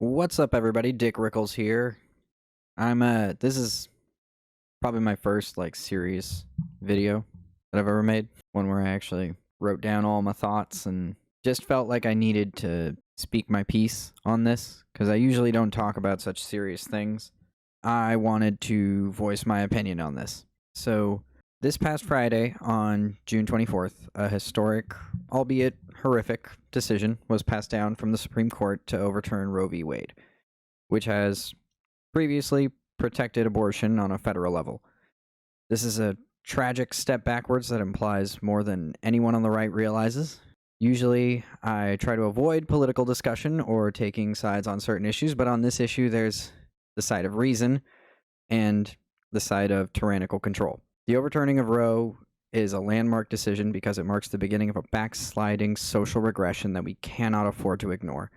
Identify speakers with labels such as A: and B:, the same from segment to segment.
A: What's up, everybody? Dick Rickles here. This is probably my first, serious video that I've ever made. One where I actually wrote down all my thoughts and just felt like I needed to speak my piece on this, because I usually don't talk about such serious things. I wanted to voice my opinion on this. So, this past Friday, on June 24th, a historic, albeit horrific, decision was passed down from the Supreme Court to overturn Roe v. Wade, which has previously protected abortion on a federal level. This is a tragic step backwards that implies more than anyone on the right realizes. Usually, I try to avoid political discussion or taking sides on certain issues, but on this issue, there's the side of reason and the side of tyrannical control. The overturning of Roe is a landmark decision because it marks the beginning of a backsliding social regression that we cannot afford to ignore.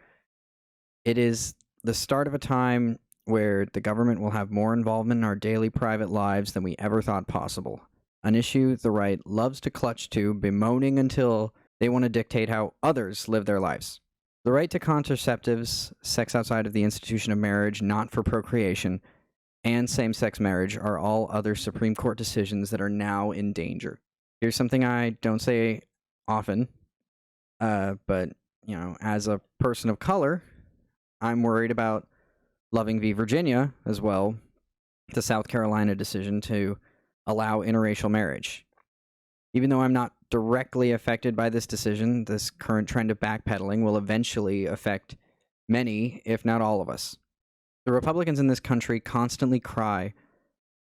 A: It is the start of a time where the government will have more involvement in our daily private lives than we ever thought possible. An issue the right loves to clutch to, bemoaning until they want to dictate how others live their lives. The right to contraceptives, sex outside of the institution of marriage, not for procreation, and same-sex marriage are all other Supreme Court decisions that are now in danger. Here's something I don't say often, but, as a person of color, I'm worried about Loving v. Virginia as well, the South Carolina decision to allow interracial marriage. Even though I'm not directly affected by this decision, this current trend of backpedaling will eventually affect many, if not all of us. The Republicans in this country constantly cry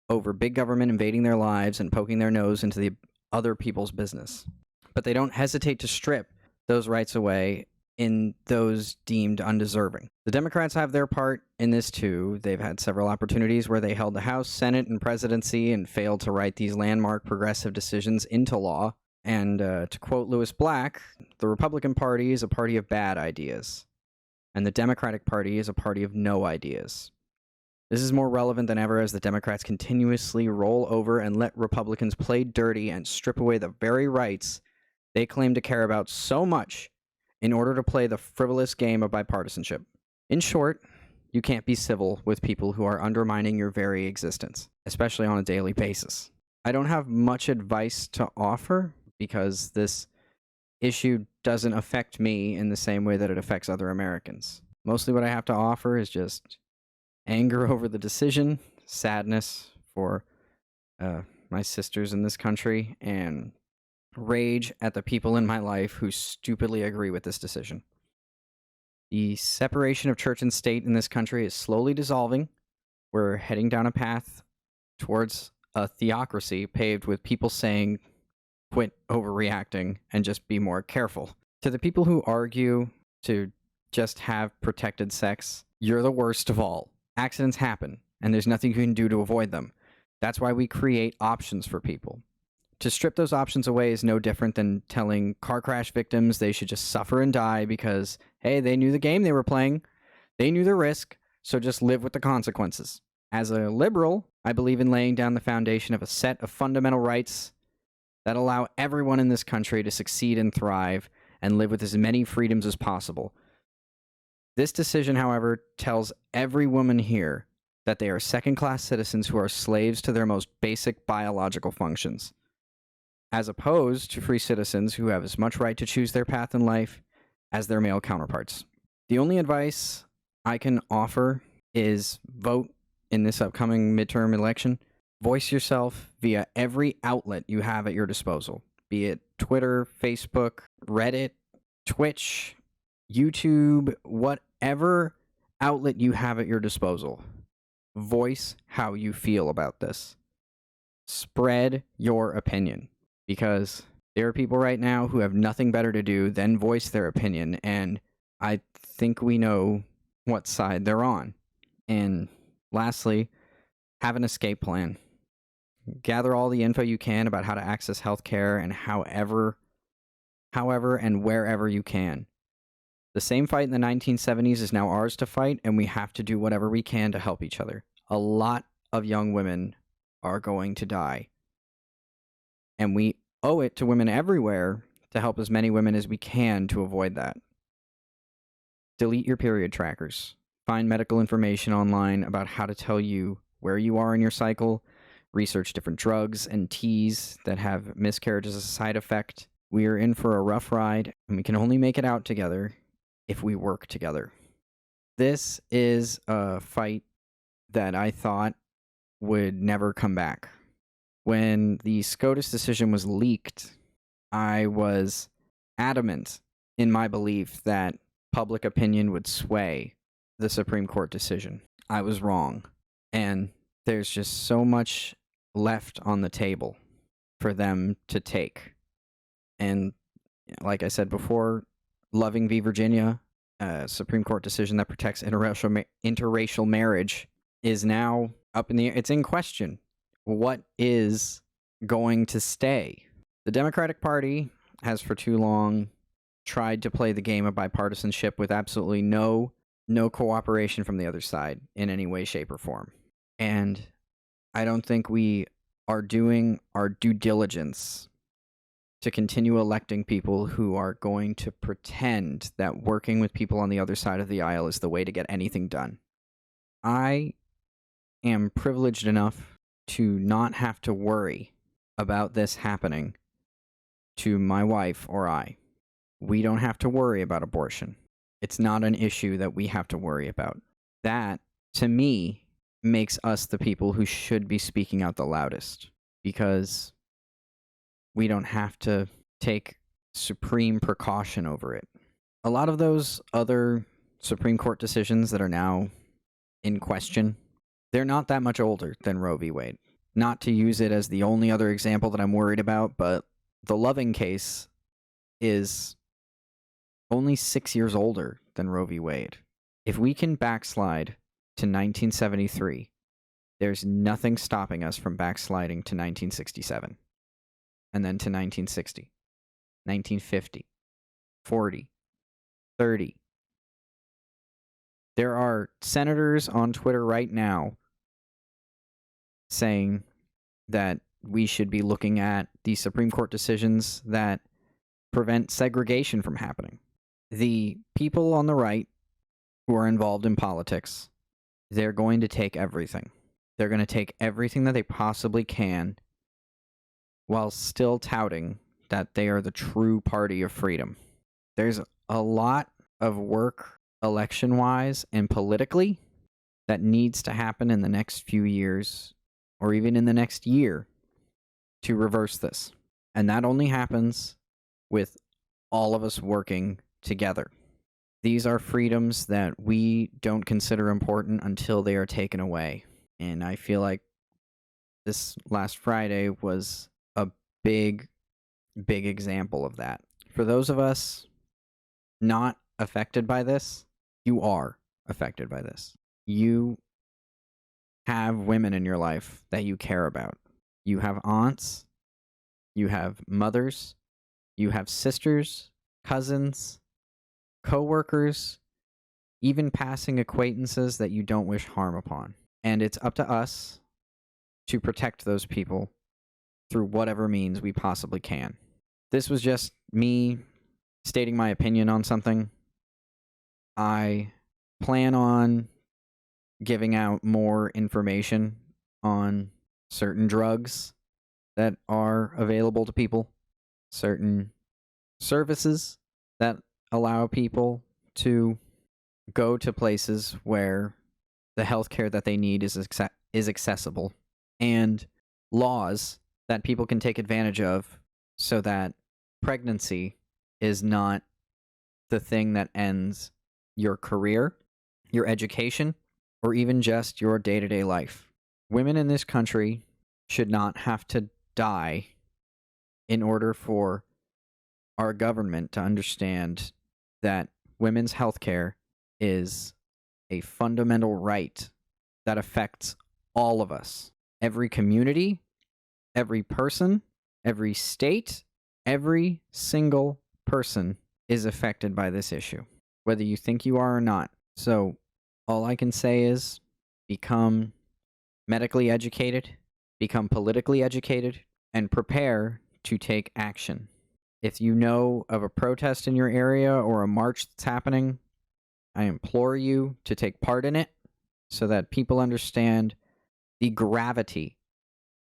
A: over big government invading their lives and poking their nose into the other people's business. But they don't hesitate to strip those rights away in those deemed undeserving. The Democrats have their part in this too. They've had several opportunities where they held the House, Senate, and presidency and failed to write these landmark progressive decisions into law. And to quote Lewis Black, the Republican Party is a party of bad ideas, and the Democratic Party is a party of no ideas. This is more relevant than ever as the Democrats continuously roll over and let Republicans play dirty and strip away the very rights they claim to care about so much in order to play the frivolous game of bipartisanship. In short, you can't be civil with people who are undermining your very existence, especially on a daily basis. I don't have much advice to offer because this issue doesn't affect me in the same way that it affects other Americans. Mostly what I have to offer is just anger over the decision, sadness for my sisters in this country, and rage at the people in my life who stupidly agree with this decision. The separation of church and state in this country is slowly dissolving. We're heading down a path towards a theocracy paved with people saying, quit overreacting and just be more careful. To the people who argue to just have protected sex, you're the worst of all. Accidents happen, and there's nothing you can do to avoid them. That's why we create options for people. To strip those options away is no different than telling car crash victims they should just suffer and die because, hey, they knew the game they were playing, they knew the risk, so just live with the consequences. As a liberal, I believe in laying down the foundation of a set of fundamental rights that allow everyone in this country to succeed and thrive and live with as many freedoms as possible. This decision, however, tells every woman here that they are second-class citizens who are slaves to their most basic biological functions, as opposed to free citizens who have as much right to choose their path in life as their male counterparts. The only advice I can offer is vote in this upcoming midterm election. Voice yourself via every outlet you have at your disposal, be it Twitter, Facebook, Reddit, Twitch, YouTube, whatever outlet you have at your disposal. Voice how you feel about this. Spread your opinion. Because there are people right now who have nothing better to do than voice their opinion, and I think we know what side they're on. And lastly, have an escape plan. Gather all the info you can about how to access healthcare and however and wherever you can. The same fight in the 1970s is now ours to fight, and we have to do whatever we can to help each other. A lot of young women are going to die. And we owe it to women everywhere to help as many women as we can to avoid that. Delete your period trackers. find medical information online about how to tell you where you are in your cycle, research different drugs and teas that have miscarriage as a side effect. We are in for a rough ride, and we can only make it out together if we work together. This is a fight that I thought would never come back. When the SCOTUS decision was leaked, I was adamant in my belief that public opinion would sway the Supreme Court decision. I was wrong. And there's just so much left on the table for them to take. And like I said before, Loving v. Virginia, a Supreme Court decision that protects interracial marriage, is now up in the air. It's in question. What is going to stay? The Democratic Party has for too long tried to play the game of bipartisanship with absolutely no cooperation from the other side in any way, shape, or form. And I don't think we are doing our due diligence to continue electing people who are going to pretend that working with people on the other side of the aisle is the way to get anything done. I am privileged enough to not have to worry about this happening to my wife or I. We don't have to worry about abortion. It's not an issue that we have to worry about. That, to me, makes us the people who should be speaking out the loudest, because we don't have to take supreme precaution over it. A lot of those other Supreme Court decisions that are now in question, they're not that much older than Roe v. Wade. Not to use it as the only other example that I'm worried about, but the Loving case is only 6 years older than Roe v. Wade. If we can backslide to 1973, there's nothing stopping us from backsliding to 1967, and then to 1960, 1950, 40, 30. There are senators on Twitter right now saying that we should be looking at the Supreme Court decisions that prevent segregation from happening. The people on the right who are involved in politics, they're going to take everything. They're going to take everything that they possibly can while still touting that they are the true party of freedom. There's a lot of work election-wise and politically that needs to happen in the next few years, or even in the next year, to reverse this. And that only happens with all of us working together. These are freedoms that we don't consider important until they are taken away. And I feel like this last Friday was a big example of that. For those of us not affected by this, you are affected by this. You have women in your life that you care about. You have aunts, you have mothers, you have sisters, cousins, co-workers, even passing acquaintances that you don't wish harm upon. And it's up to us to protect those people through whatever means we possibly can. This was just me stating my opinion on something. I plan on giving out more information on certain drugs that are available to people, certain services that allow people to go to places where the healthcare that they need is accessible, and laws that people can take advantage of so that pregnancy is not the thing that ends your career, your education, or even just your day-to-day life. Women in this country should not have to die in order for our government to understand that women's healthcare is a fundamental right that affects all of us. Every community, every person, every state, every single person is affected by this issue, whether you think you are or not. So all I can say is become medically educated, become politically educated, and prepare to take action. If you know of a protest in your area or a march that's happening, I implore you to take part in it so that people understand the gravity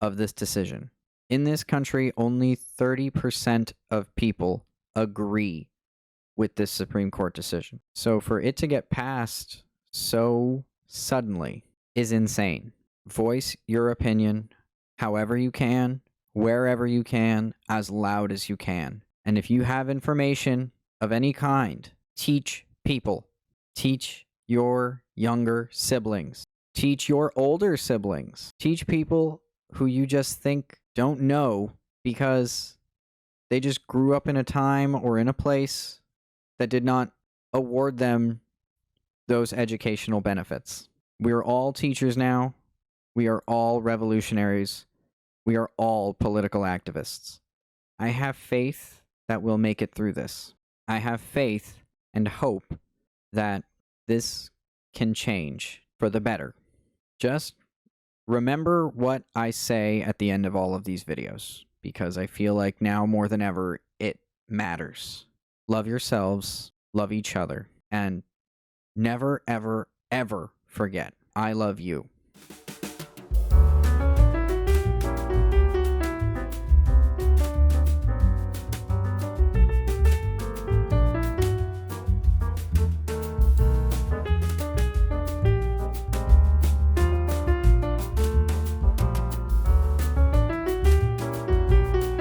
A: of this decision. In this country, only 30% of people agree with this Supreme Court decision. So for it to get passed so suddenly is insane. Voice your opinion however you can, wherever you can, as loud as you can. And if you have information of any kind, teach people. Teach your younger siblings. Teach your older siblings. Teach people who you just think don't know because they just grew up in a time or in a place that did not award them those educational benefits. We are all teachers now. We are all revolutionaries. We are all political activists. I have faith that we'll make it through this. I have faith and hope that this can change for the better. Just remember what I say at the end of all of these videos, because I feel like now more than ever, it matters. Love yourselves, love each other, and never, ever, ever forget, I love you.